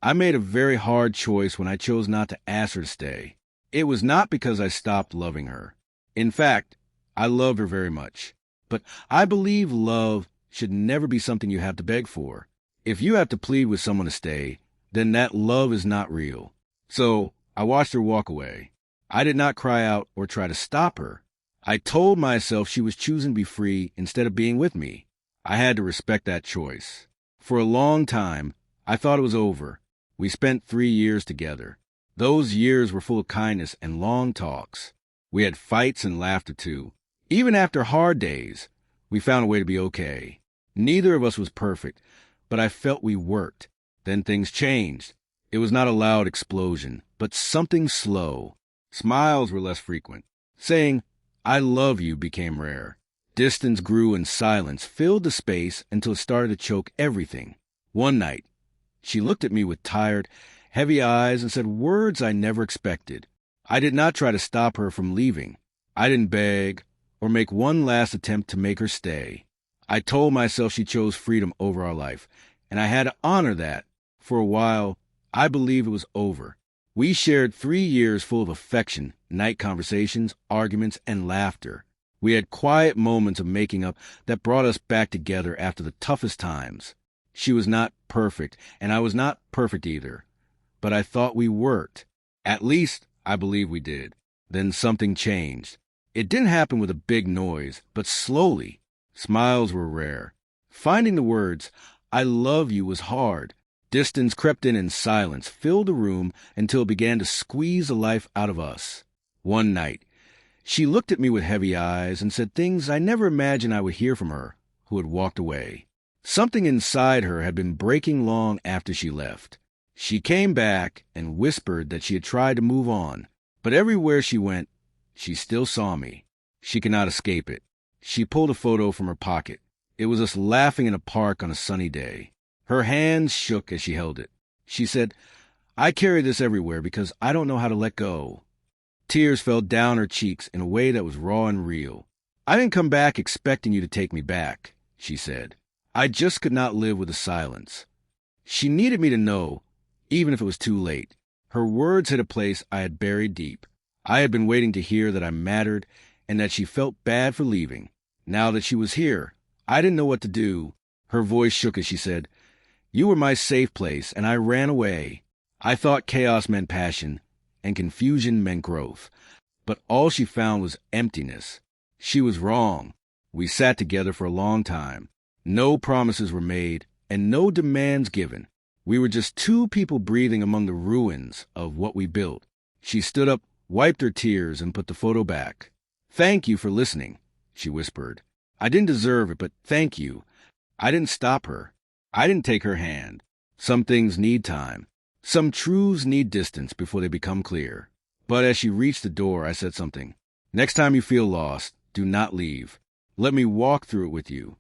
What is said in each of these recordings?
I made a very hard choice when I chose not to ask her to stay. It was not because I stopped loving her. In fact, I loved her very much. But I believe love should never be something you have to beg for. If you have to plead with someone to stay, then that love is not real. So I watched her walk away. I did not cry out or try to stop her. I told myself she was choosing to be free instead of being with me. I had to respect that choice. For a long time, I thought it was over. We spent 3 years together. Those years were full of kindness and long talks. We had fights and laughter too. Even after hard days, we found a way to be okay. Neither of us was perfect, but I felt we worked. Then things changed. It was not a loud explosion, but something slow. Smiles were less frequent. Saying, "I love you" became rare. Distance grew and silence filled the space until it started to choke everything. One night, she looked at me with tired, heavy eyes and said words I never expected. I did not try to stop her from leaving. I didn't beg or make one last attempt to make her stay. I told myself she chose freedom over our life, and I had to honor that. For a while, I believed it was over. We shared 3 years full of affection, night conversations, arguments, and laughter. We had quiet moments of making up that brought us back together after the toughest times. She was not perfect, and I was not perfect either. But I thought we worked. At least, I believe we did. Then something changed. It didn't happen with a big noise, but slowly. Smiles were rare. Finding the words, "I love you" was hard. Distance crept in and silence filled the room until it began to squeeze the life out of us. One night, she looked at me with heavy eyes and said things I never imagined I would hear from her, who had walked away. Something inside her had been breaking long after she left. She came back and whispered that she had tried to move on, but everywhere she went, she still saw me. She could not escape it. She pulled a photo from her pocket. It was us laughing in a park on a sunny day. Her hands shook as she held it. She said, "I carry this everywhere because I don't know how to let go." Tears fell down her cheeks in a way that was raw and real. "I didn't come back expecting you to take me back," she said. "I just could not live with the silence." She needed me to know, even if it was too late. Her words hit a place I had buried deep. I had been waiting to hear that I mattered and that she felt bad for leaving. Now that she was here, I didn't know what to do. Her voice shook as she said, "You were my safe place, and I ran away. I thought chaos meant passion, and confusion meant growth. But all she found was emptiness. She was wrong. We sat together for a long time. No promises were made, and no demands given. We were just two people breathing among the ruins of what we built." She stood up, wiped her tears, and put the photo back. "Thank you for listening," she whispered. "I didn't deserve it, but thank you. I didn't stop her. I didn't take her hand. Some things need time. Some truths need distance before they become clear." But as she reached the door, I said something. "Next time you feel lost, do not leave. Let me walk through it with you."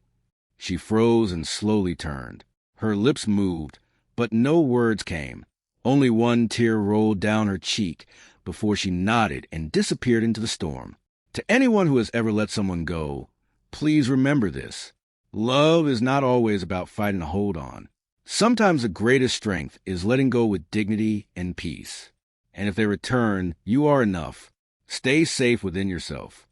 She froze and slowly turned. Her lips moved, but no words came. Only one tear rolled down her cheek before she nodded and disappeared into the storm. To anyone who has ever let someone go, please remember this. Love is not always about fighting to hold on. Sometimes the greatest strength is letting go with dignity and peace. And if they return, you are enough. Stay safe within yourself.